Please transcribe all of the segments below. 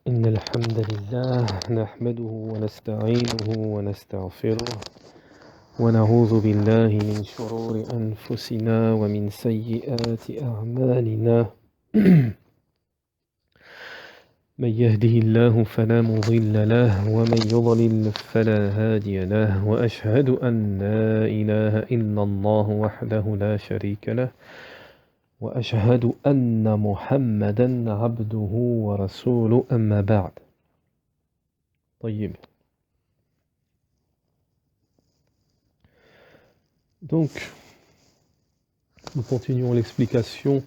إن الحمد لله نحمده ونستعينه ونستغفره ونعوذ بالله من شرور أنفسنا ومن سيئات أعمالنا من يهده الله فلا مضل له ومن يضلل فلا هادي له وأشهد أن لا إله إلا الله وحده لا شريك له وأشهد أن محمدا عبده ورسوله أما بعد. طيب. Donc, nous continuons l'explication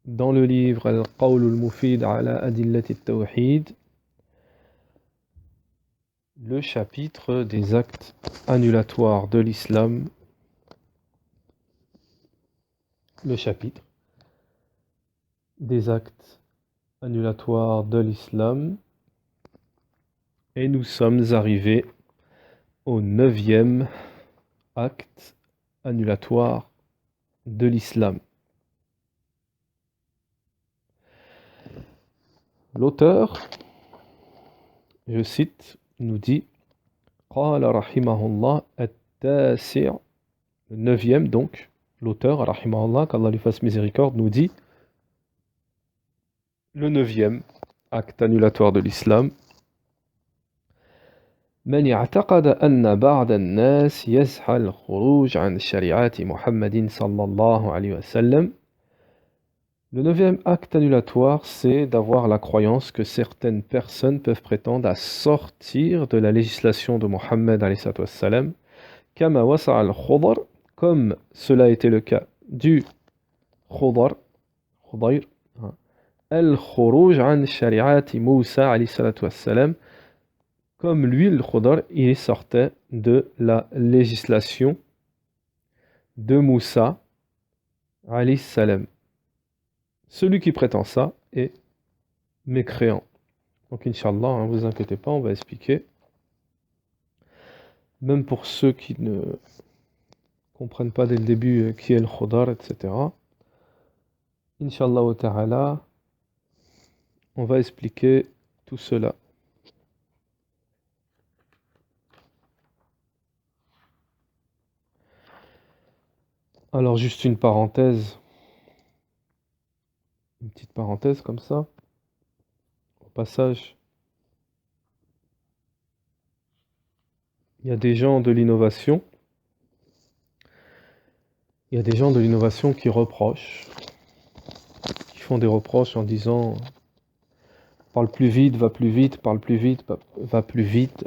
dans le livre Al-Qawl al-Mufid ala Adillat al-Tawhid, le chapitre des actes annulatoires de l'islam. Le chapitre des actes annulatoires de l'islam. Et nous sommes arrivés au 9e acte annulatoire de l'islam. L'auteur, je cite, nous dit قال رحمه الله التاسع, le 9e donc, l'auteur, rahimahullah, qu'Allah lui fasse miséricorde, nous dit le 9e acte annulatoire de l'islam. من اعتقد أن بعض الناس يسعى الخروج عن شريعة محمد صلى الله عليه وسلم. Le 9e acte annulatoire, c'est d'avoir la croyance que certaines personnes peuvent prétendre à sortir de la législation de Mohammed alayhi salatu wassalam, كما وسع الخضر, comme cela a été le cas du Khudayr, al-khuruj an shari'ati Moussa alayhi salatu wassalam, comme lui, le Khudayr, il sortait de la législation de Moussa alayhi salam. Celui qui prétend ça est mécréant. Donc, Inch'Allah, ne vous inquiétez pas, on va expliquer. Même pour ceux qui ne comprennent pas dès le début qui est le Khudayr, etc. Inch'Allah ta'ala, on va expliquer tout cela. Alors, juste une parenthèse. Une petite parenthèse comme ça. Au passage, il y a des gens de l'innovation. Il y a des gens de l'innovation qui reprochent, qui font des reproches en disant parle plus vite, va plus vite, parle plus vite, va plus vite.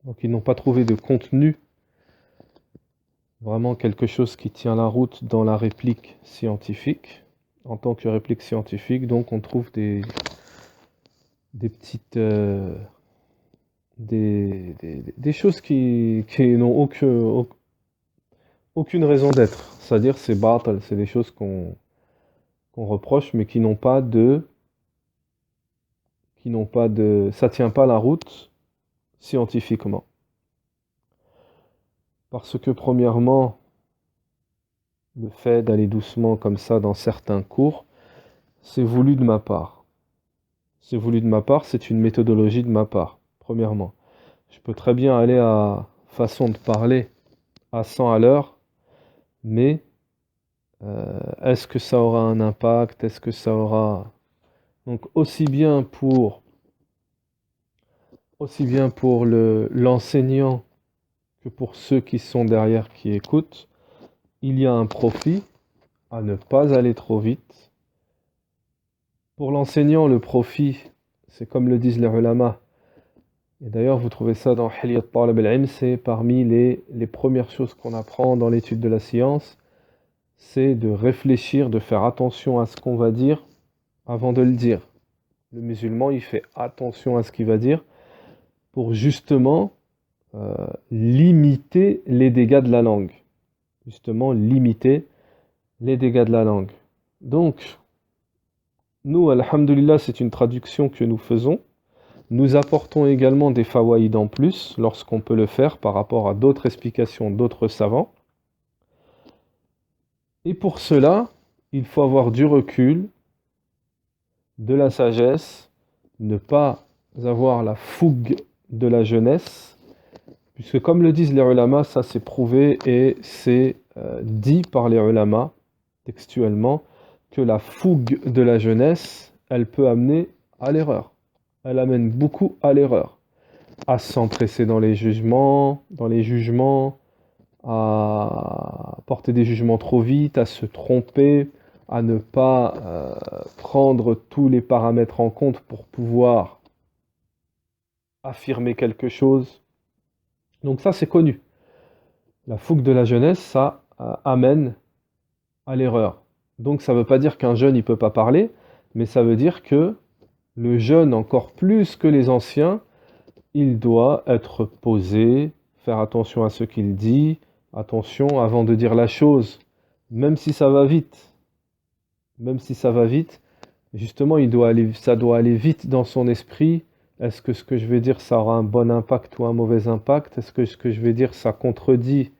Donc ils n'ont pas trouvé de contenu, vraiment quelque chose qui tient la route dans la réplique scientifique. En tant que réplique scientifique, donc on trouve des petites des choses qui n'ont aucune raison d'être. C'est-à-dire c'est batal, c'est des choses qu'on reproche mais qui n'ont pas de ça tient pas la route scientifiquement. Parce que premièrement, le fait d'aller doucement comme ça dans certains cours, c'est voulu de ma part. C'est voulu de ma part, c'est une méthodologie de ma part, premièrement. Je peux très bien aller à façon de parler à 100 à l'heure, mais est-ce que ça aura un impact? Est-ce que ça aura... Donc aussi bien pour l'enseignant que pour ceux qui sont derrière, qui écoutent, il y a un profit à ne pas aller trop vite. Pour l'enseignant, le profit, c'est comme le disent les ulama, et d'ailleurs vous trouvez ça dans Hilyat Talib al-Ilm, c'est parmi les premières choses qu'on apprend dans l'étude de la science, c'est de réfléchir, de faire attention à ce qu'on va dire avant de le dire. Le musulman, il fait attention à ce qu'il va dire pour justement limiter les dégâts de la langue. Justement, limiter les dégâts de la langue. Donc, nous, alhamdulillah, c'est une traduction que nous faisons. Nous apportons également des fawaïd en plus, lorsqu'on peut le faire par rapport à d'autres explications d'autres savants. Et pour cela, il faut avoir du recul de la sagesse, ne pas avoir la fougue de la jeunesse, puisque comme le disent les ulama, ça c'est prouvé et c'est dit par les ulama textuellement, que la fougue de la jeunesse, elle peut amener à l'erreur. Elle amène beaucoup à l'erreur. À s'empresser dans les jugements, à porter des jugements trop vite, à se tromper, à ne pas prendre tous les paramètres en compte pour pouvoir affirmer quelque chose. Donc ça, c'est connu. La fougue de la jeunesse, ça amène à l'erreur. Donc ça ne veut pas dire qu'un jeune, il ne peut pas parler, mais ça veut dire que le jeune, encore plus que les anciens, il doit être posé, faire attention à ce qu'il dit, attention avant de dire la chose, même si ça va vite. Même si ça va vite, justement, ça doit aller vite dans son esprit. Est-ce que ce que je vais dire, ça aura un bon impact ou un mauvais impact? Est-ce que ce que je vais dire, ça contredit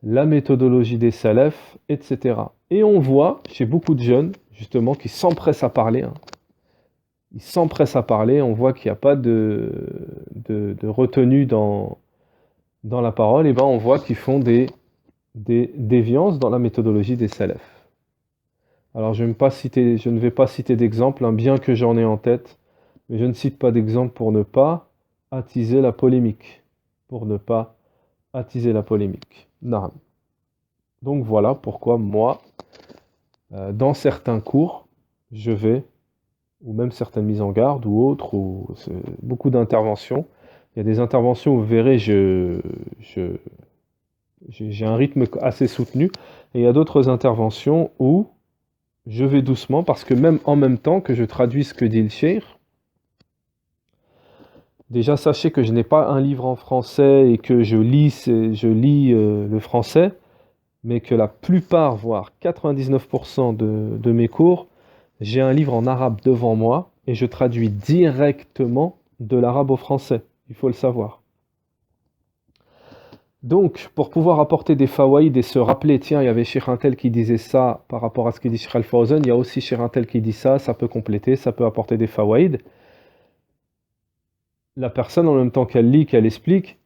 la méthodologie des salafs, etc. Et on voit chez beaucoup de jeunes, justement, qui s'empressent à parler. Ils s'empressent à parler, on voit qu'il n'y a pas de retenue dans la parole, et ben on voit qu'ils font des déviances dans la méthodologie des salafs. Alors je ne vais pas citer d'exemple, bien que j'en ai en tête, mais je ne cite pas d'exemple pour ne pas attiser la polémique. Pour ne pas attiser la polémique. Naam. Donc voilà pourquoi moi, dans certains cours, je vais, ou même certaines mises en garde ou autres, ou beaucoup d'interventions. Il y a des interventions où vous verrez, j'ai un rythme assez soutenu, et il y a d'autres interventions où je vais doucement, parce que même en même temps que je traduis ce que dit le cheikh, déjà sachez que je n'ai pas un livre en français et que je lis le français, mais que la plupart, voire 99% de mes cours, j'ai un livre en arabe devant moi et je traduis directement de l'arabe au français. Il faut le savoir. Donc, pour pouvoir apporter des fawaïd et se rappeler, tiens, il y avait Cheikh Intel qui disait ça par rapport à ce que dit Cheikh Al-Fawzan, il y a aussi Cheikh Intel qui dit ça, ça peut compléter, ça peut apporter des fawaïd. La personne, en même temps qu'elle lit, qu'elle explique,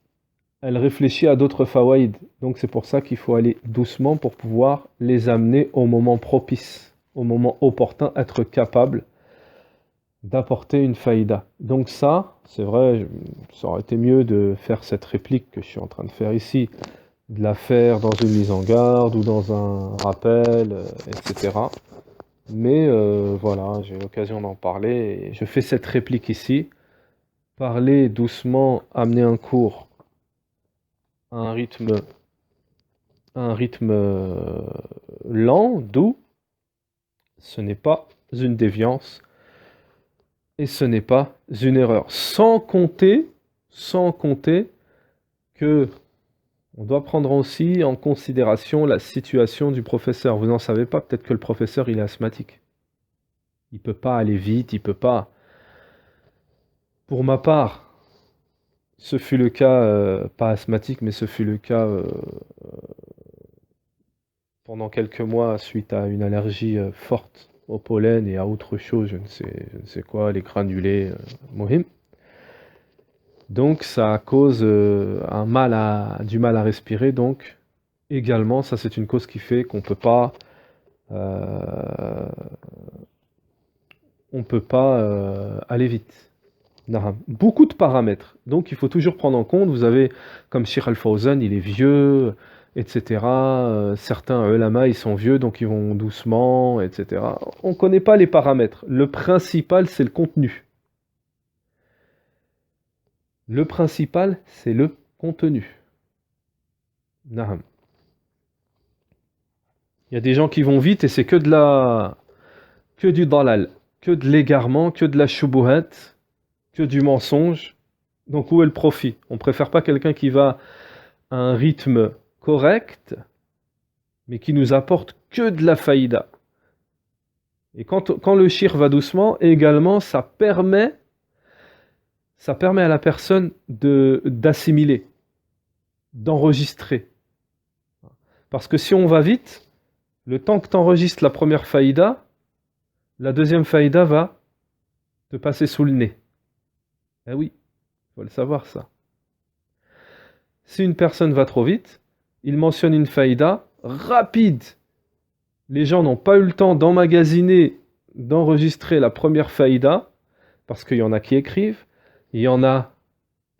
elle réfléchit à d'autres fawaïd. Donc c'est pour ça qu'il faut aller doucement pour pouvoir les amener au moment propice, au moment opportun, être capable d'apporter une faïda. Donc ça, c'est vrai, ça aurait été mieux de faire cette réplique que je suis en train de faire ici, de la faire dans une mise en garde ou dans un rappel, etc. Mais voilà, j'ai l'occasion d'en parler et je fais cette réplique ici. Parler doucement, amener un cours à un rythme lent, doux, ce n'est pas une déviance et ce n'est pas une erreur. Sans compter que on doit prendre aussi en considération la situation du professeur. Vous n'en savez pas, peut-être que le professeur il est asthmatique. Il peut pas aller vite, il peut pas. Pour ma part, ce fut le cas, pas asthmatique, mais ce fut le cas pendant quelques mois suite à une allergie forte au pollen et à autre chose, je ne sais quoi, les granulés, mohim. Donc ça cause du mal à respirer, donc également, ça c'est une cause qui fait qu'on euh, peut pas aller vite. Naham. Beaucoup de paramètres. Donc il faut toujours prendre en compte, vous avez, comme Cheikh Al-Fawzan, il est vieux, etc. Certains ulama, ils sont vieux, donc ils vont doucement, etc. On ne connaît pas les paramètres. Le principal, c'est le contenu. Le principal, c'est le contenu. Naham. Il y a des gens qui vont vite et c'est que du dalal, que de l'égarement, que de la shubuhat, que du mensonge. Donc où est le profit? On préfère pas quelqu'un qui va à un rythme correct, mais qui nous apporte que de la faïda. Et quand le shir va doucement, également, ça permet à la personne d'assimiler, d'enregistrer. Parce que si on va vite, le temps que tu enregistres la première faïda, la deuxième faïda va te passer sous le nez. Eh oui, il faut le savoir ça. Si une personne va trop vite, il mentionne une faïda rapide. Les gens n'ont pas eu le temps d'emmagasiner, d'enregistrer la première faïda, parce qu'il y en a qui écrivent, il y en a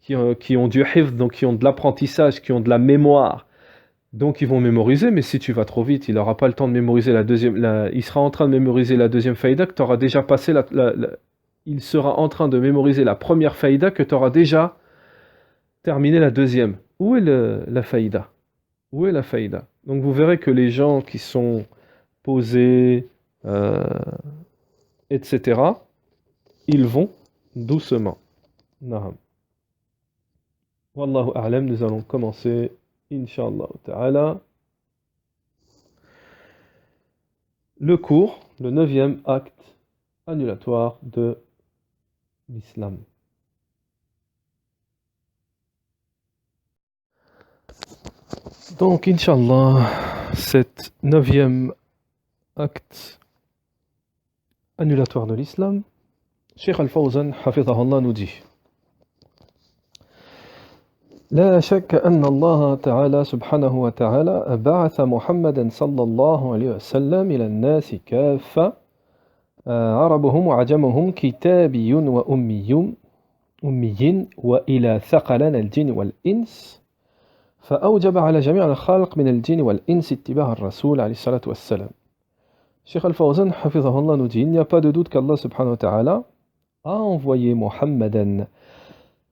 qui ont du hifz, donc qui ont de l'apprentissage, qui ont de la mémoire, donc ils vont mémoriser, mais si tu vas trop vite, il n'aura pas le temps de mémoriser la deuxième, il sera en train de mémoriser la deuxième faïda que tu auras déjà passé il sera en train de mémoriser la première faïda que tu auras déjà terminé la deuxième. Où est la faïda? Où est la faïda? Donc vous verrez que les gens qui sont posés, euh, etc., ils vont doucement. Na'am. Wallahu a'lam, nous allons commencer, Inch'Allah ta'ala, le cours, le 9e acte annulatoire de l'islam. Donc, Inch'Allah, cet 9e acte annulatoire de l'islam, Cheikh Al-Fawzan, hafidhahullah, nous dit: لا شك أن الله تعالى سبحانه وتعالى بعث محمدا صلى الله عليه وسلم إلى الناس كافة عربهم وعجمهم كتابي وأمي وإلى ثقلنا الجن والإنس فأوجب على جميع الخلق من الجن والإنس اتباع الرسول عليه الصلاة والسلام. Cheikh Al-Fawzan, hafidhahullah, nous dit: il n'y a pas de doute qu'Allah subhanahu wa ta'ala a envoyé Muhammadan,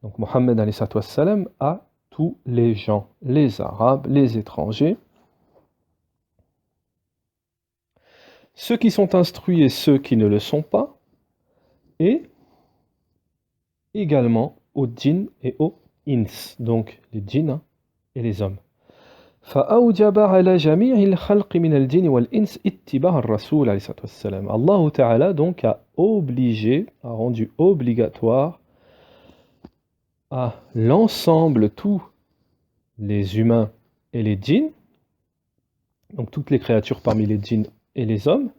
donc Muhammad alayhi salatu wassalam, à tous les gens, les Arabes, les étrangers, ceux qui sont instruits et ceux qui ne le sont pas, et également aux djinns et aux ins, donc les djinns et les hommes. فأوجب على جميع الخلق من الجن والإنس اتباع الرسول عليه الصلاة والسلام. Allah Ta'ala donc a obligé, a rendu obligatoire à l'ensemble, tous les humains et les djinns, donc toutes les créatures parmi les djinns et les hommes,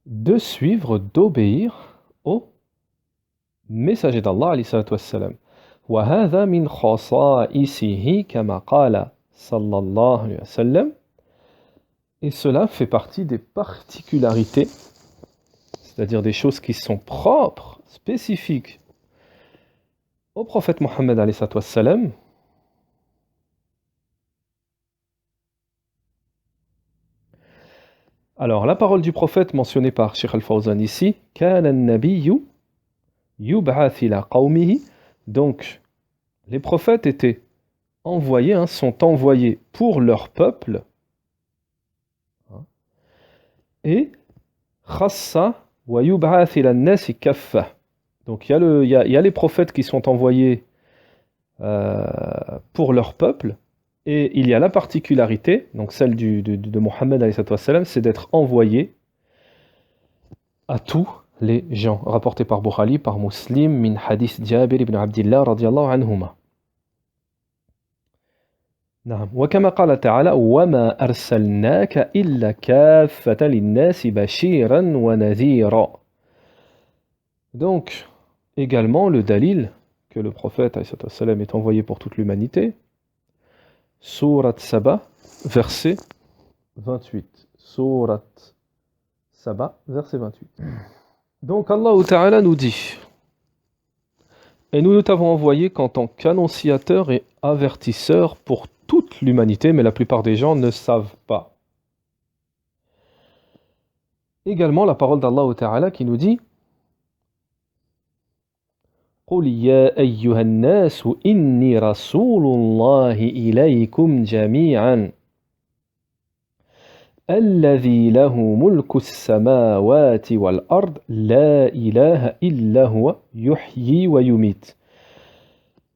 de suivre, d'obéir au messager d'Allah alayhi salatu wassalam. وهذا من خصائصه كما قال صلى الله عليه وسلم. Et cela fait partie des particularités, c'est-à-dire des choses qui sont propres, spécifiques au prophète Mohammed alayhi salatu wassalam. Alors, la parole du prophète mentionnée par Cheikh Al-Fawzan ici, كان النبي يبعث إلى قومه. Donc, les prophètes étaient envoyés, sont envoyés pour leur peuple. Et khassa wa yub'ath ila an-nas kaffa. Donc il y a les prophètes qui sont envoyés pour leur peuple, et il y a la particularité, donc celle de Mohammed alayhi salatu wassalam, c'est d'être envoyé à tous les gens, rapporté par Bukhari, par Muslim, min hadith Jabir ibn Abdillah radiyallahu anhuma. نعم وكما قال تعالى وما أرسلناك إلا كافة للناس بشيرا ونذيرا. Donc également le dalil que le prophète alayhi salatu wassalam est envoyé pour toute l'humanité, Surat Saba, verset 28. Surat Saba, verset 28. Donc Allah Ta'ala nous dit: et nous t'avons envoyé qu'en tant qu'annonciateur et avertisseur pour toute l'humanité, mais la plupart des gens ne savent pas. Également la parole d'Allah Ta'ala qui nous dit: قُلْ يَا أَيُّهَا النَّاسُ إِنِّي رَسُولُ اللَّهِ إِلَيْكُمْ جَمِيعًا الَّذِي لَهُ مُلْكُ السَّمَاوَاتِ وَالْأَرْضِ لَا إِلَهَ إِلَّا هُوَ يُحْيِي وَيُمِيتُ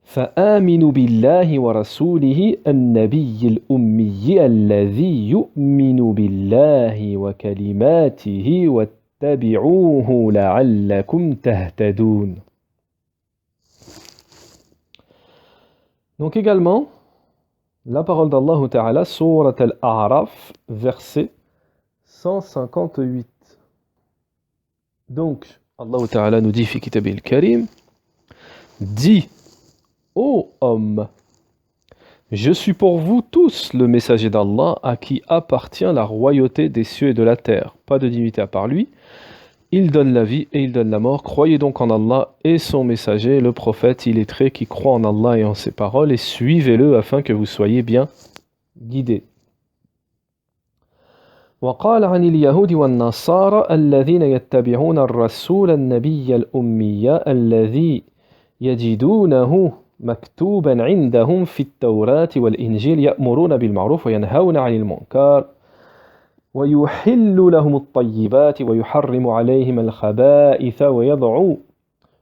فآمنوا بالله ورسوله النبي الأمي الذي يؤمن بالله وكلماته واتبعوه لعلكم تهتدون. Donc également, la parole d'Allah Ta'ala, Surat Al-A'raf, verset 158. Donc, Allah Ta'ala nous dit, fi kitabil karim, dis, ô homme, je suis pour vous tous le messager d'Allah à qui appartient la royauté des cieux et de la terre. Pas de divinité à part lui. Il donne la vie et il donne la mort. Croyez donc en Allah et son messager, le prophète illettré qui croit en Allah et en ses paroles, et suivez-le afin que vous soyez bien guidés. وقال عن اليهود والنصارى الذين يتبعون الرسول النبي الأمي الذي يجدونه مكتوبا عندهم في التوراة والإنجيل يأمرون بالمعروف وينهون عن المنكر ويحل لهم الطيبات ويحرم عليهم الخبائث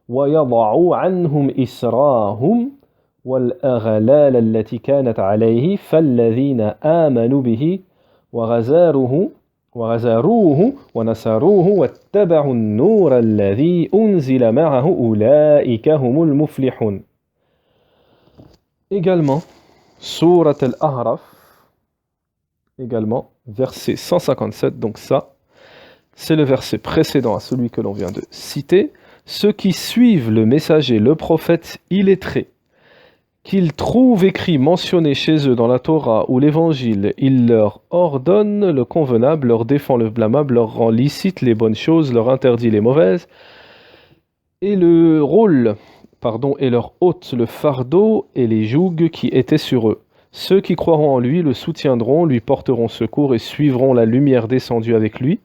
ويضع عنهم إسراهم والأغلال التي كانت عليه فالذين آمنوا به وغزاروه ونصروه واتبعوا النور الذي أنزل معه أولئك هم المفلحون. Également, Surat al-A'raf, également, verset 157, donc ça, c'est le verset précédent à celui que l'on vient de citer. Ceux qui suivent le messager, le prophète illettré, qu'ils trouvent écrit mentionné chez eux dans la Torah ou l'Évangile, il leur ordonne le convenable, leur défend le blâmable, leur rend licite les bonnes choses, leur interdit les mauvaises, et leur ôte le fardeau et les jougs qui étaient sur eux. Ceux qui croiront en lui le soutiendront, lui porteront secours et suivront la lumière descendue avec lui.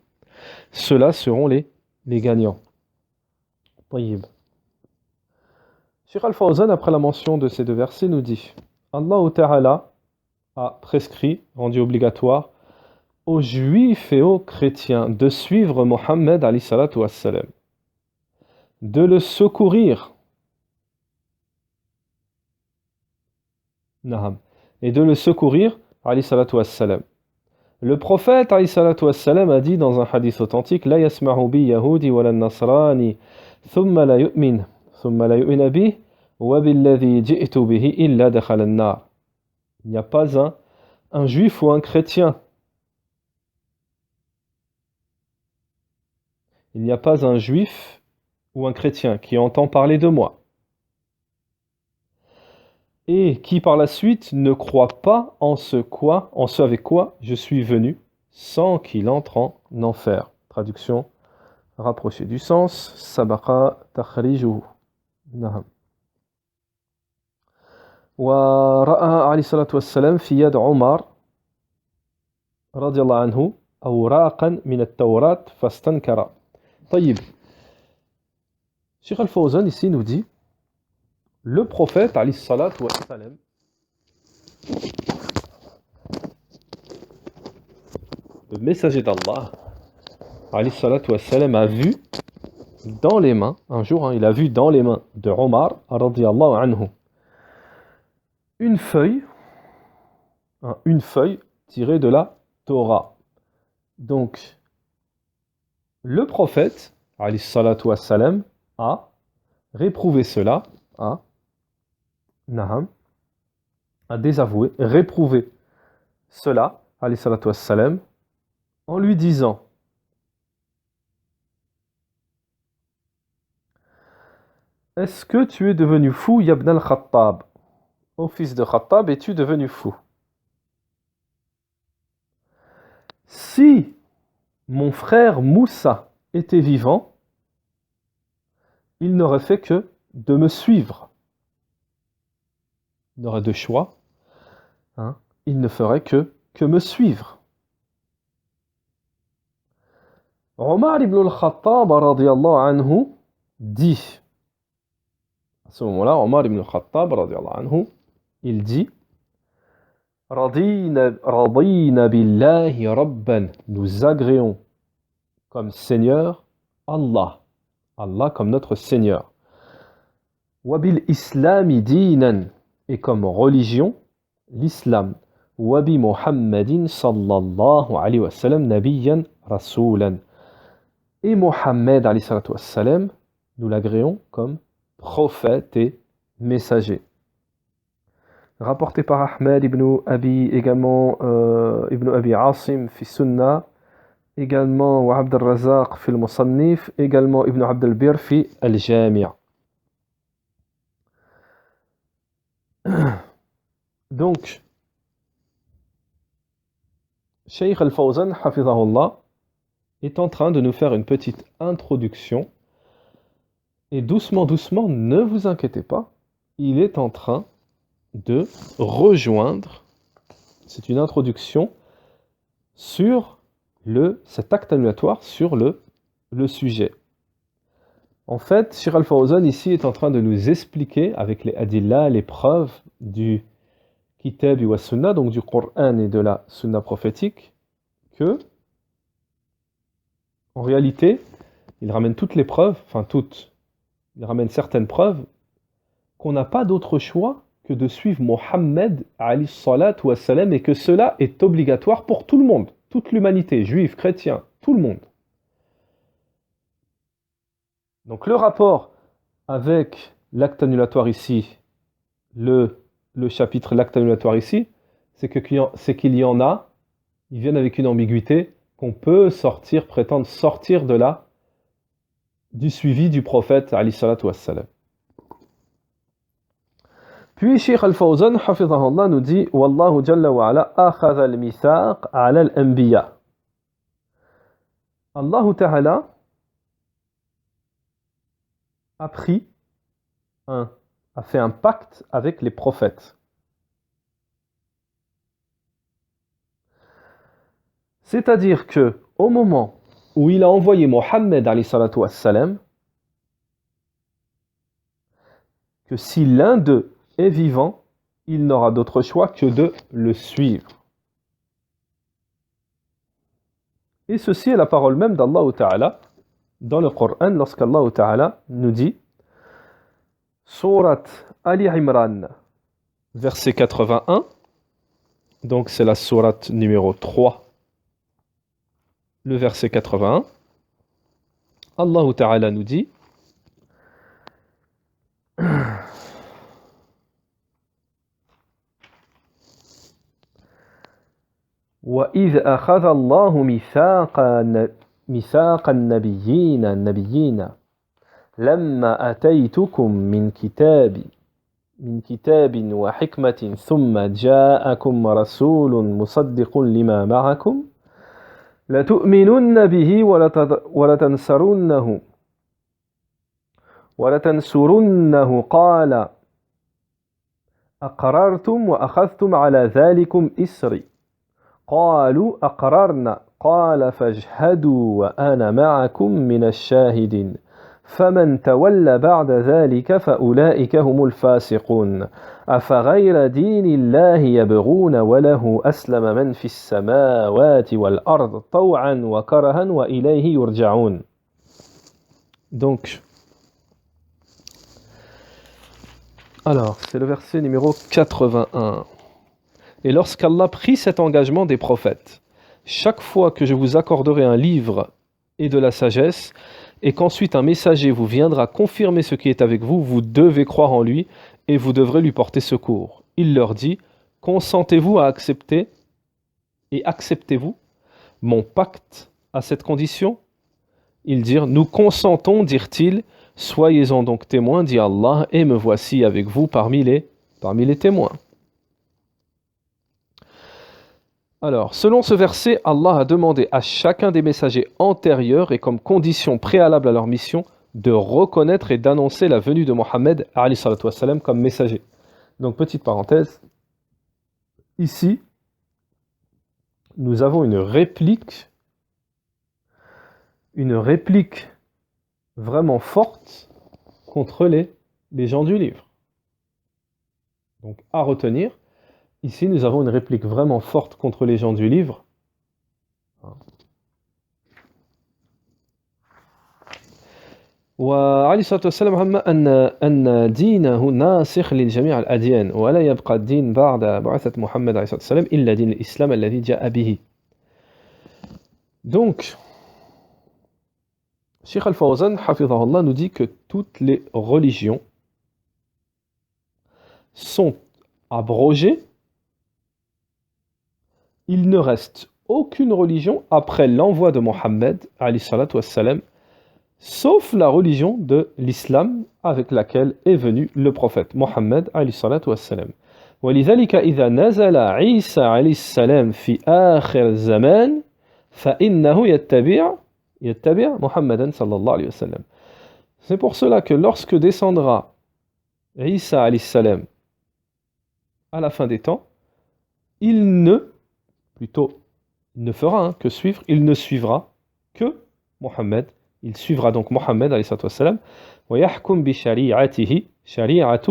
Ceux-là seront les gagnants. طيب. Cheikh Al-Fawzan, après la mention de ces deux versets, nous dit Allah Ta'ala a prescrit, rendu obligatoire, aux juifs et aux chrétiens de suivre Mohammed alayhi salatu wassalam, de le secourir, et de le secourir alayhi salatu wassalam. Le prophète alayhi salatu wassalam a dit dans un hadith authentique La yasma'u bi yahudi wa la nasrani thumma la yu'min bih wa billadhi ji'tu bihi illa dakhala an-nar. Il n'y a pas un juif ou un chrétien. Il n'y a pas un juif ou un chrétien qui entend parler de moi et qui par la suite ne croit pas en ce avec quoi je suis venu, sans qu'il entre en enfer. Traduction rapprochée du sens, sabaqa takhrijuhu. Naham. ورأى عليه الصلاة والسلام في يد عمر رضي الله عنه أوراقا من التوراة فاستنكر. طيب. Cheikh Al-Fawzan ici nous dit le prophète alayhi salatu wassalam le messager d'Allah alayhi salatu wassalam a vu dans les mains, un jour il a vu dans les mains de Omar radiyallahu anhu une feuille tirée de la Torah. Donc le prophète alayhi salatu wassalam a réprouvé cela, a désavoué, réprouvé cela, alayhi salatu wassalam, en lui disant Est-ce que tu es devenu fou, Ibn al-Khattab? Ô fils de Khattab, es-tu devenu fou? Si mon frère Moussa était vivant, il n'aurait fait que de me suivre. Il n'aurait de choix. Il ne ferait que me suivre. Omar ibn al-Khattab radiyallahu anhu dit, à ce moment-là, Omar ibn al-Khattab radiyallahu anhu, il dit Radina billahi rabban, nous agréons comme Seigneur Allah, Allah comme notre Seigneur. Wabil islami dinan, et comme religion, l'islam. Wabi Muhammadin sallallahu alayhi wa sallam nabiyyan rasulan. Et Mohammed alayhi salatu wa sallam, nous l'agréons comme prophète et messager. Rapporté par Ahmed ibn Abi, également Ibn Abi Asim fi Sunnah, également wa Abd al-Razzaq fi al-Musannif, également Ibn Abd al-Bir fi al-Jami'. Donc, Cheikh Al-Fawzan, hafidhahullah, est en train de nous faire une petite introduction. Et doucement, doucement, ne vous inquiétez pas, il est en train de rejoindre, c'est une introduction sur cet acte annulatoire sur le sujet. En fait, Cheikh Al-Fawzan ici est en train de nous expliquer avec les adillah, les preuves du Kitab wa Sunnah, donc du Coran et de la Sunna prophétique, que en réalité, il ramène toutes les preuves, enfin toutes, il ramène certaines preuves qu'on n'a pas d'autre choix que de suivre Mohammed alayhi salatu wa salam, et que cela est obligatoire pour tout le monde, toute l'humanité, juifs, chrétiens, tout le monde. Donc le rapport avec l'acte annulatoire ici, le chapitre l'acte annulatoire ici, c'est qu'il y en a, ils viennent avec une ambiguïté, qu'on peut prétendre sortir de là, du suivi du prophète alayhi salatu wa salam. Puis Cheikh Al-Fawzan, hafidhahullah, nous dit Wallahu jalla wa ala akhadha al-mithaq ala al-anbiya. Allah Ta'ala a fait un pacte avec les prophètes. C'est-à-dire que au moment où il a envoyé Mohammed alayhi salatu wassalam, que si l'un d'eux est vivant, il n'aura d'autre choix que de le suivre. Et ceci est la parole même d'Allah Ta'ala dans le Coran, lorsqu'Allah Ta'ala nous dit Surat Ali Imran, verset 81, donc c'est la sourate numéro 3, le verset 81, Allah Ta'ala nous dit وَإِذْ أَخَذَ اللَّهُ مِيثَاقَ النَّبِيِّينَ لَمَّا أَتَيْتُكُم مِّن كِتَابٍ وَحِكْمَةٍ ثُمَّ جَاءَكُمْ رَسُولٌ مُصَدِّقٌ لِمَا مَعَكُمْ لَتُؤْمِنُنَّ بِهِ وَلَتَنْصُرُنَّهُ قَالَ أَقْرَرْتُمْ وَأَخَذْتُمْ عَلَى ذَلِكُمْ إِصْرِي قالوا أقررنا قال فاشهدوا وأنا معكم من الشاهدين فمن تولى بعد ذلك فأولئك هم الفاسقون أفغير دين الله يبغون وله أسلم من في السماوات والأرض طوعا وكرها وإليه يرجعون. Donc, alors, c'est le verset numéro 81. Et lorsqu'Allah prit cet engagement des prophètes, chaque fois que je vous accorderai un livre et de la sagesse, et qu'ensuite un messager vous viendra confirmer ce qui est avec vous, vous devez croire en lui et vous devrez lui porter secours. Il leur dit, consentez-vous à accepter et acceptez-vous mon pacte à cette condition? Ils dirent, nous consentons, dirent-ils, soyez-en donc témoins, dit Allah, et me voici avec vous parmi les témoins. Alors, selon ce verset, Allah a demandé à chacun des messagers antérieurs et comme condition préalable à leur mission de reconnaître et d'annoncer la venue de Mohammed comme messager. Donc, petite parenthèse, ici, nous avons une réplique vraiment forte contre les gens du livre. Donc, à retenir, ici, nous avons une réplique vraiment forte contre les gens du livre. وعليه الصلاة والسلام هم أن دينه ناسخ لجميع الأديان ولا يبقى الدين بعد بعثة محمد عليه الصلاة والسلام إلا دين الإسلام الذي جاء به. Donc, Cheikh Al-Fawzan, hafidhahullah, nous dit que toutes les religions sont abrogées. Il ne reste aucune religion après l'envoi de Mohammed, alayhi salatu wassalam, sauf la religion de l'islam avec laquelle est venu le prophète Mohammed, alayhi salatu wassalam. ولذلك إذا نزل عيسى عليه السلام في آخر الزمان فإنه يتبع محمدا صلى الله عليه وسلم. C'est pour cela que lorsque descendra Isa alayhi salam à la fin des temps, il ne fera que suivre, il ne suivra que Mohammed. Il suivra donc Mohammed alayhi salam, ويحكم بشريعته شريعة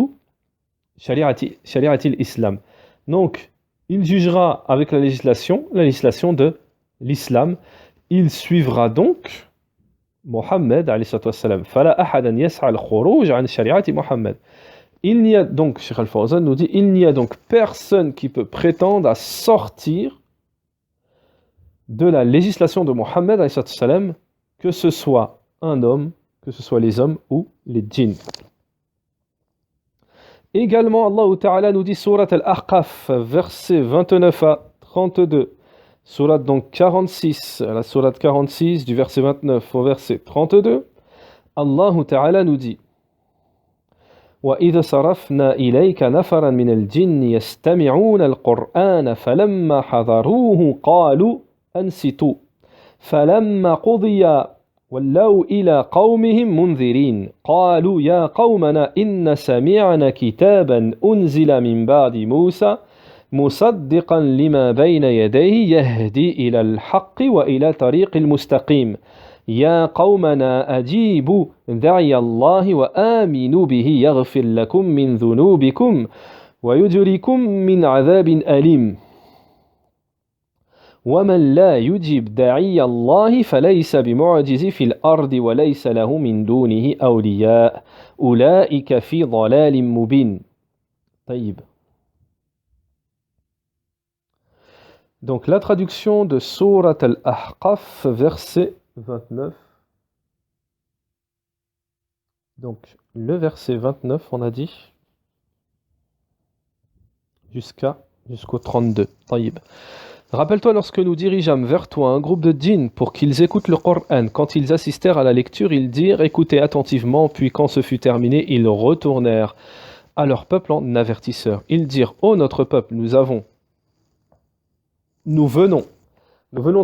الإسلام. Donc, il jugera avec la législation de l'islam. Il suivra donc Mohammed alayhi salam. فلا أحدا يسعى الخروج عن شريعة محمد. Il n'y a donc, Cheikh Al-Fawzan nous dit, il n'y a donc personne qui peut prétendre à sortir de la législation de Mohammed alayhi salam, que ce soit un homme, que ce soit les hommes ou les djinns. Également, Allah Ta'ala nous dit, Surat Al-Ahqaf, versets 29 à 32. Surat donc 46, la Surat 46, du verset 29 au verset 32. Allah Ta'ala nous dit, وَإِذَا صَرَفْنَا إِلَيْكَ نَفَرًا مِنَ الْجِنِّ يَسْتَمِعُونَ الْقُرْآنَ فَلَمَّا حَضَرُوهُ قَالُوا أَنْصِتُوا فَلَمَّا قُضِيَ وَلَّوْا إِلَى قَوْمِهِمْ مُنذِرِينَ قَالُوا يَا قَوْمَنَا إِنَّ سَمِعْنَا كِتَابًا أُنْزِلَ مِنْ بَعْدِ مُوسَى مُصَدِّقًا لِمَا بَيْنَ يَدَيْهِ يَهْدِي إِلَى الْحَقِّ وَإِلَى طَرِيقِ الْمُسْتَقِيمِ يا قومنا أجيبوا داعي الله وآمنوا به يغفر لكم من ذنوبكم ويجركم من عذاب أليم ومن لا يجيب داعي الله فليس بمعجز في الأرض وليس له من دونه أولياء أولئك في ضلال مبين. طيب. Donc la traduction de Surat Al-Ahqaf, verset 29. Donc le verset 29, on a dit, jusqu'au 32. Taïb. Rappelle-toi lorsque nous dirigeâmes vers toi un groupe de djinns pour qu'ils écoutent le Coran. Quand ils assistèrent à la lecture, ils dirent « Écoutez attentivement », puis quand ce fut terminé, ils retournèrent à leur peuple en avertisseurs. Ils dirent « Ô notre peuple, nous venons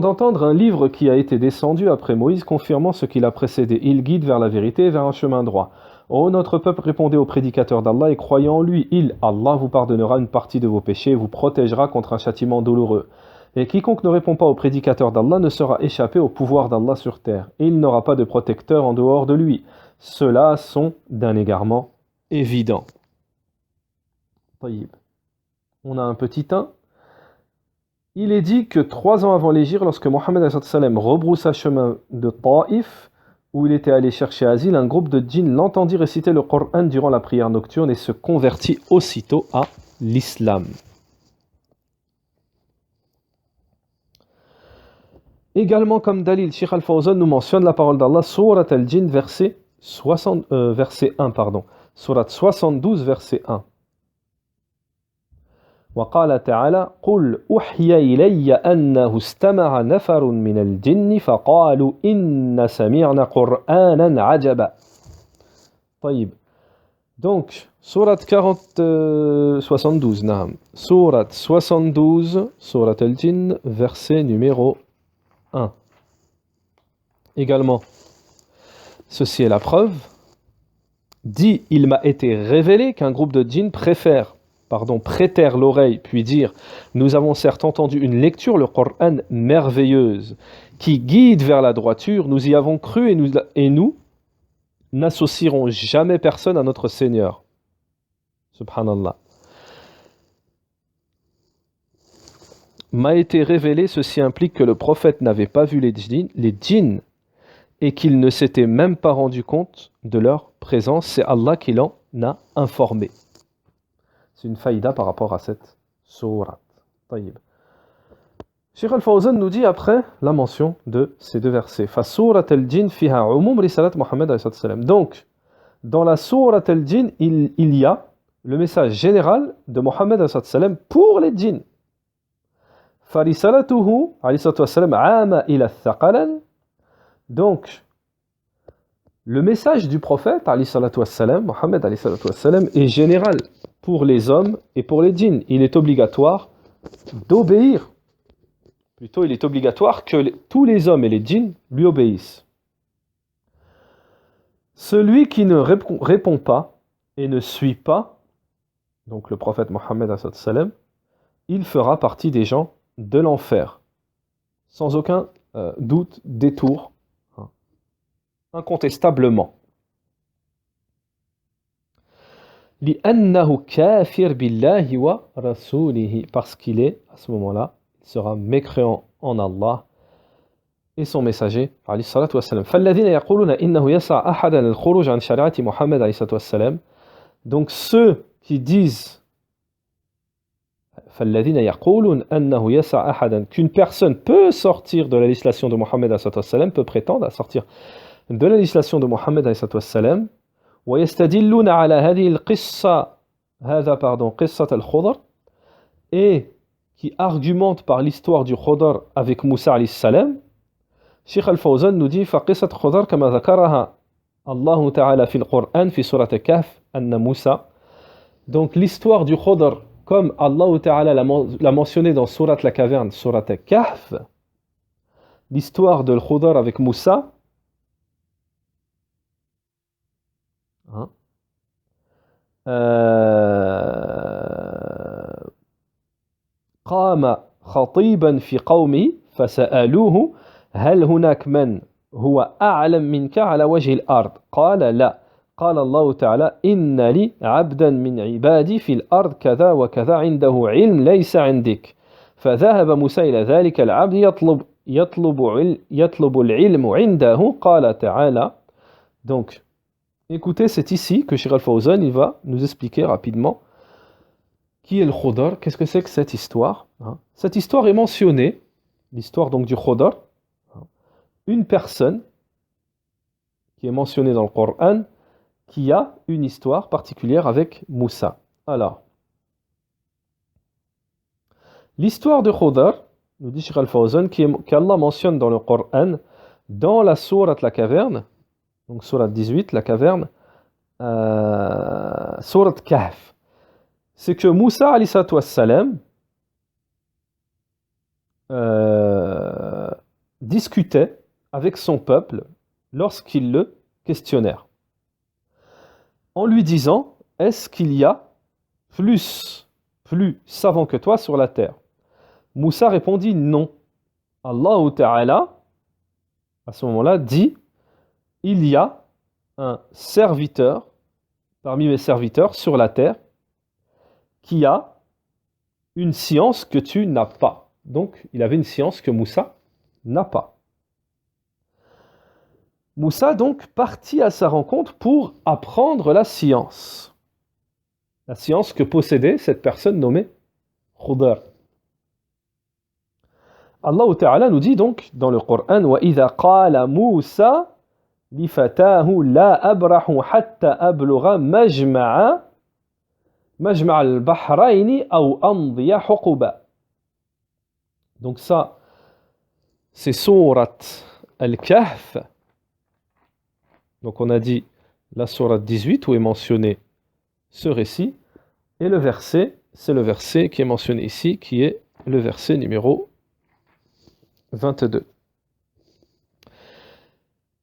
d'entendre un livre qui a été descendu après Moïse, confirmant ce qui l'a précédé. Il guide vers la vérité et vers un chemin droit. Ô notre peuple, répondez au prédicateur d'Allah et croyant en lui. Allah, vous pardonnera une partie de vos péchés et vous protégera contre un châtiment douloureux. Et quiconque ne répond pas au prédicateur d'Allah ne sera échappé au pouvoir d'Allah sur terre. Et il n'aura pas de protecteur en dehors de lui. Ceux-là sont d'un égarement évident. Taïb. On a un petit 1. Il est dit que 3 ans avant l'hégire, lorsque Mohammed rebroussa chemin de Taïf, où il était allé chercher asile, un groupe de djinns l'entendit réciter le Coran durant la prière nocturne et se convertit aussitôt à l'islam. Également comme dalil, Cheikh Al-Fawzan nous mentionne la parole d'Allah, Surat Al-Jinn, verset 1, pardon. Surat 72, verset 1. وقال تعالى قل أحيى إلي أنه استمع نفر من الجن فقالوا إن سمعنا قرآنا عجبا. طيب. Donc, Surat 72, naam. Surat 72, Surat Al-Jinn, verset numéro 1. Également, ceci est la preuve. Dit, il m'a été révélé qu'un groupe de djinns prêtèrent l'oreille, puis dire « Nous avons certes entendu une lecture, le Coran merveilleuse, qui guide vers la droiture, nous y avons cru et nous n'associerons jamais personne à notre Seigneur. » Subhanallah. M'a été révélé, ceci implique que le prophète n'avait pas vu les djinns et qu'il ne s'était même pas rendu compte de leur présence. C'est Allah qui l'en a informé. C'est une faïda par rapport à cette sourate. Taïb. Cheikh Al-Fawzan nous dit après la mention de ces 2 versets. Fa surat al-jinn fiha umum risalat Muhammad alayhi salam. Donc, dans la sourate al-jinn, il y a le message général de Muhammad alayhi salam pour les djinns. فَرِسَالَتُهُ عليه الصلاة والسلام عَامَ إلى الثَّقَلَيْنِ. Donc, le message du prophète, alayhi salatu wassalam, Mohammed alayhi salatu wassalam, est général pour les hommes et pour les djinns. Il est obligatoire d'obéir. Plutôt, il est obligatoire que tous les hommes et les djinns lui obéissent. Celui qui ne répond pas et ne suit pas, donc le prophète Mohammed alayhi salatu wassalam, il fera partie des gens de l'enfer. Sans aucun doute, détour. Incontestablement. لأنه كافر بالله ورسوله, parce qu'il est, à ce moment-là, il sera mécréant en Allah et son messager, عليه الصلاة والسلام. فالذين يقولون إنه يسع أحدا الخروج عن شريعة محمد عليه الصلاة والسلام. Donc ceux qui disent فالذين يقولون أنه يسع أحدا, qu'une personne peut sortir de la législation de Mohammed عليه الصلاة والسلام, peut prétendre à sortir de la législation de Mohammed alayhi salam, ويستدلون على هذه القصة هذا قصة الخضر, et qui argumente par l'histoire du Khudr avec Moussa alayhi salam. Cheikh Al-Fawzan nous dit فقصة خضر كما ذكرها الله تعالى في القرآن في سورة الكهف أن موسى. Donc l'histoire du Khudr, comme Allah Ta'ala l'a mentionné dans Surat la caverne, Surat al-Kahf, l'histoire de Khudr avec Moussa, قام خطيبا في قومه فسألوه هل هناك من هو أعلم منك على وجه الأرض قال لا قال الله تعالى إن لي عبدا من عبادي في الأرض كذا وكذا عنده علم ليس عندك فذهب موسى إلى ذلك العبد يطلب العلم عنده قال تعالى. Donc écoutez, c'est ici que Cheikh Al-Fawzan il va nous expliquer rapidement qui est le Khudr, qu'est-ce que c'est que cette histoire. Cette histoire est mentionnée, l'histoire donc du Khudr, une personne qui est mentionnée dans le Coran, qui a une histoire particulière avec Moussa. Alors, l'histoire de Khudr, nous dit Cheikh Al-Fawzan, qu'Allah mentionne dans le Coran, dans la sourate la caverne, donc sourate 18, la caverne, sourate Kahf, c'est que Moussa alayhi salatu wassalam discutait avec son peuple lorsqu'ils le questionnèrent, en lui disant « Est-ce qu'il y a plus savant que toi sur la terre ?» Moussa répondit « Non. » Allah Ta'ala, à ce moment-là, dit « Il y a un serviteur, parmi mes serviteurs sur la terre, qui a une science que tu n'as pas. » Donc, il avait une science que Moussa n'a pas. Moussa donc partit à sa rencontre pour apprendre la science que possédait cette personne nommée Khudr. Allah Ta'ala nous dit donc dans le Coran وَإِذَا قَالَ مُوسَى لِفَتَاهُ لَا أَبْرَحُ حَتَّى أَبْلُغَ مَجْمَعَ الْبَحْرَيْنِ أَوْ أَمْضِيَ حُقُبًا. Donc ça, c'est sourate Al-Kahf. Donc on a dit la sourate 18 où est mentionné ce récit, et le verset, c'est le verset qui est mentionné ici, qui est le verset numéro 22.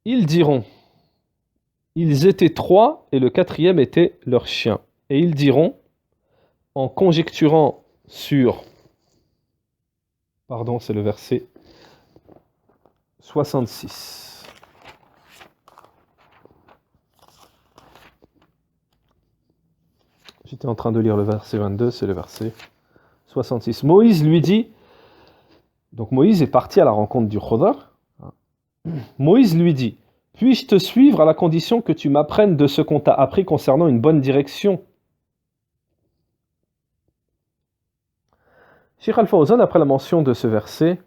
Ils diront, ils étaient 3 et le 4e était leur chien. Et ils diront, en conjecturant sur, pardon, c'est le verset 66. J'étais en train de lire le verset 22, c'est le verset 66. Moïse lui dit, donc Moïse est parti à la rencontre du Khudr. Moïse lui dit, puis-je te suivre à la condition que tu m'apprennes de ce qu'on t'a appris concernant une bonne direction? Cheikh Al-Fawzan, après la mention de ce verset,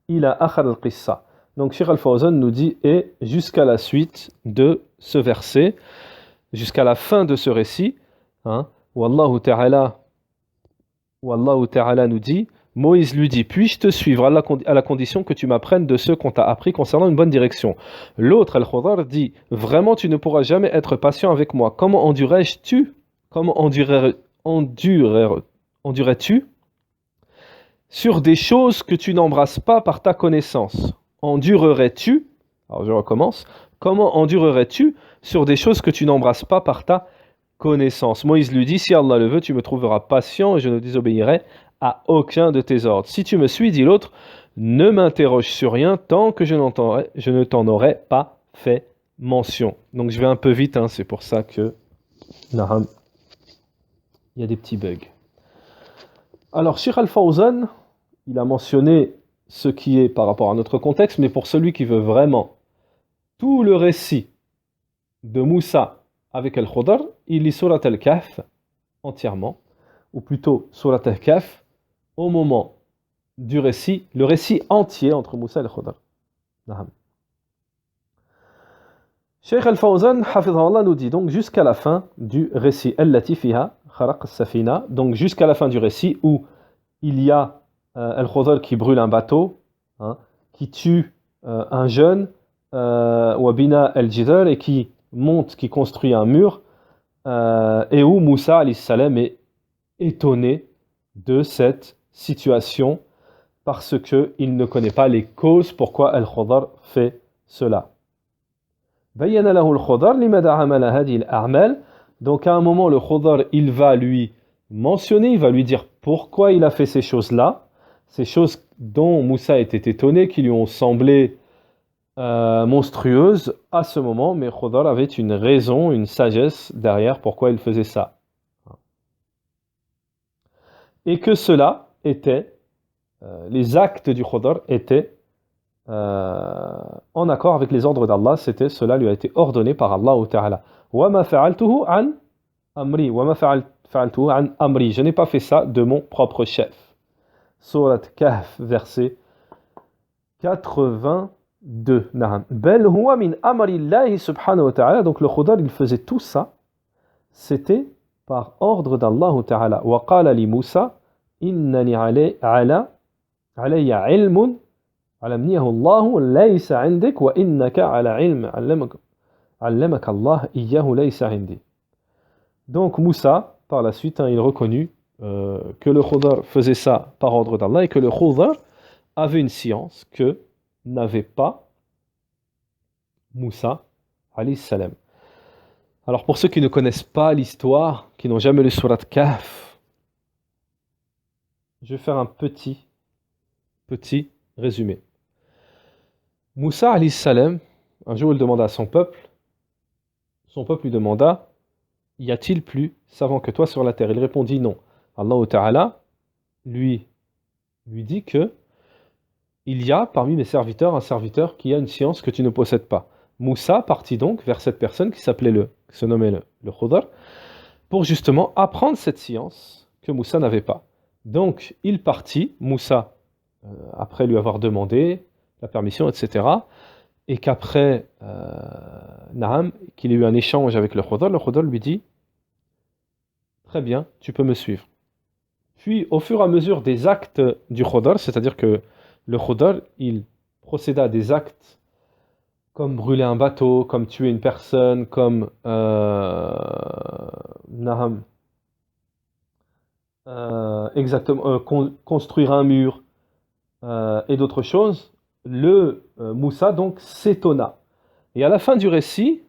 il a akhar al-qissa. Donc Cheikh Al-Fawzan nous dit, et jusqu'à la suite de ce verset, jusqu'à la fin de ce récit, Wallahu ta'ala nous dit, Moïse lui dit, puis-je te suivre à la condition que tu m'apprennes de ce qu'on t'a appris concernant une bonne direction. L'autre, Al-Khudar, dit, vraiment tu ne pourras jamais être patient avec moi. Comment endurerais-tu sur des choses que tu n'embrasses pas par ta connaissance? Endurerais-tu, alors je recommence, comment endurerais-tu sur des choses que tu n'embrasses pas par ta connaissance? Moïse lui dit, si Allah le veut, tu me trouveras patient et je ne désobéirai à aucun de tes ordres. Si tu me suis, dit l'autre, ne m'interroge sur rien tant que je ne t'en aurai pas fait mention. Donc je vais un peu vite, c'est pour ça que Naham, il y a des petits bugs. Alors Sheikh Al-Fawzan, il a mentionné ce qui est par rapport à notre contexte, mais pour celui qui veut vraiment tout le récit de Moussa avec Al-Khudar, il lit Surat Al-Kahf entièrement, ou plutôt Surat Al-Kahf au moment du récit, le récit entier entre Moussa et Al-Khudar. Cheikh Al-Fawzan, hafidhahullah, nous dit donc jusqu'à la fin du récit Allati fiha kharaq as-safina, donc jusqu'à la fin du récit où il y a Al-Khudar qui brûle un bateau, qui tue un jeune, Wabina al-Jidal, et qui construit un mur, et où Moussa alayhi salam est étonné de cette situation parce qu'il ne connaît pas les causes pourquoi Al-Khudar fait cela. Donc à un moment le Khudar il va lui mentionner, il va lui dire pourquoi il a fait ces choses-là, ces choses dont Moussa était étonné, qui lui ont semblé monstrueuses à ce moment, mais Khudar avait une raison, une sagesse derrière pourquoi il faisait ça. Et que cela était, les actes du Khudar étaient en accord avec les ordres d'Allah, cela lui a été ordonné par Allah Ta'ala. وَمَا فَعَلْتُهُ عَنْ أَمْرِي وَمَا فَعَلْتُهُ عَنْ أَمْرِي. Je n'ai pas fait ça de mon propre chef. Surat Kahf, verset 82. بَلْ هُوَ مِنْ أَمْرِ اللَّهِ سُبْحَانَهُ وَتَعَالَى. Donc le Khudar, il faisait tout ça, c'était par ordre d'Allah Ta'ala. وَقَالَ لِمُوسَى إِنَّنِي عَلَيَّ عِلْمٌ علمنيه الله ليس عندك وإنك على علم علمك الله إياه ليس عندي. Donc Moussa, par la suite, il reconnut que le Khudar faisait ça par ordre d'Allah et que le Khudar avait une science que n'avait pas Moussa alayhi salam. Alors pour ceux qui ne connaissent pas l'histoire, qui n'ont jamais lu Surat Kahf, je vais faire un petit résumé. Moussa alayhi salam, un jour il demanda à son peuple lui demanda, y a-t-il plus savant que toi sur la terre? Il répondit non. Allah Ta'ala lui dit que il y a parmi mes serviteurs un serviteur qui a une science que tu ne possèdes pas. Moussa partit donc vers cette personne qui se nommait le Khudar, pour justement apprendre cette science que Moussa n'avait pas. Donc il partit, Moussa, après lui avoir demandé la permission, etc., et qu'après qu'il ait eu un échange avec le Khudar lui dit très bien, tu peux me suivre. Puis au fur et à mesure des actes du Khudar, c'est-à-dire que le Khudar il procéda à des actes comme brûler un bateau, comme tuer une personne, comme construire un mur et d'autres choses. Le Moussa donc s'étonna. Et à la fin du récit,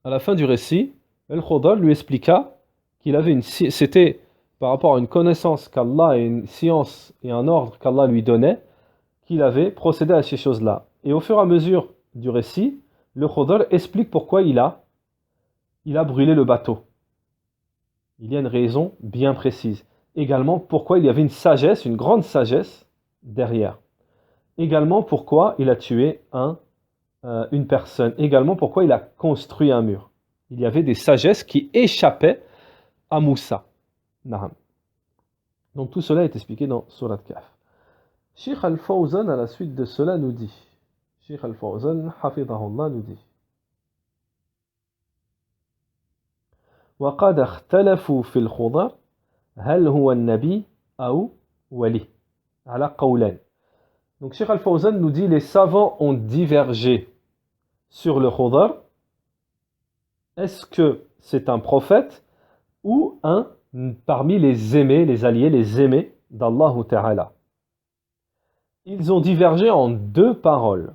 le Khudar lui expliqua qu'il avait c'était par rapport à une connaissance qu'Allah et une science et un ordre qu'Allah lui donnait, qu'il avait procédé à ces choses-là. Et au fur et à mesure du récit, le Khudar explique pourquoi il a brûlé le bateau. Il y a une raison bien précise. Également pourquoi il y avait une grande sagesse derrière. Également pourquoi il a tué une personne. Également pourquoi il a construit un mur. Il y avait des sagesses qui échappaient à Moussa. Donc tout cela est expliqué dans Surat Kahf. Sheikh Al-Fawzan à la suite de cela nous dit, Sheikh Al-Fawzan hafidhahullah nous dit, وقد اختلفوا في الخضر هل هو النبي أو ولي على قولين. Donc Cheikh Al-Fawzan nous dit les savants ont divergé sur le Khudr. Est-ce que c'est un prophète ou un parmi les aimés, les alliés, les aimés d'Allah Ta'ala? Ils ont divergé en deux paroles.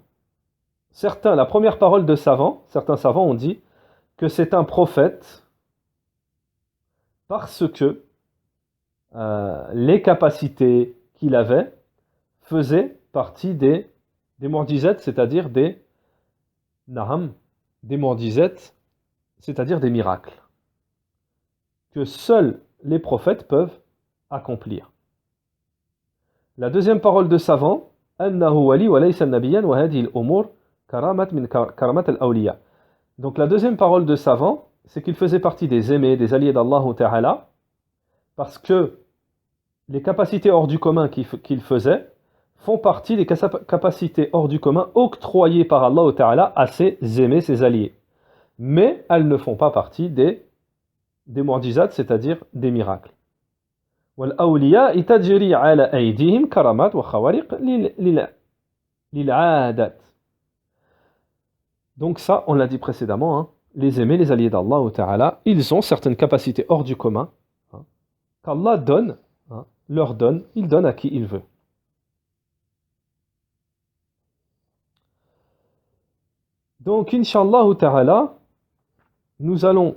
La première parole de certains savants ont dit que c'est un prophète parce que les capacités qu'il avait faisaient partie des mu'jizat, c'est-à-dire des mu'jizat, c'est-à-dire des miracles que seuls les prophètes peuvent accomplir. La deuxième parole de savant, annahu wali wa laysa nabiyyan wa hadhihi al-umur karamat min karamat al-awliya. Donc la deuxième parole de savant, c'est qu'il faisait partie des aimés, des alliés d'Allah Ta'ala, parce que les capacités hors du commun qu'il faisait font partie des capacités hors du commun octroyées par Allah Ta'ala à ses aimés, ses alliés. Mais elles ne font pas partie des mu'jizat, c'est-à-dire des miracles. والأولياء تجري على أيديهم كرامات وخوارق للعادات. Donc ça, on l'a dit précédemment, hein, les aimés, les alliés d'Allah Ta'ala, ils ont certaines capacités hors du commun, hein, qu'Allah donne, hein, leur donne, il donne à qui il veut. Donc, Inch'Allah Ta'ala, nous allons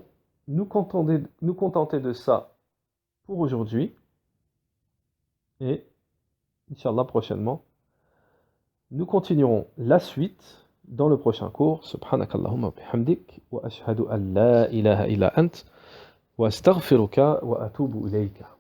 nous contenter de ça pour aujourd'hui. Et, Inch'Allah, prochainement, nous continuerons la suite dans le prochain cours. Subhanakallahumma bihamdik wa ashhadu an la ilaha illa ant wa astaghfiruka wa atubu ilayka.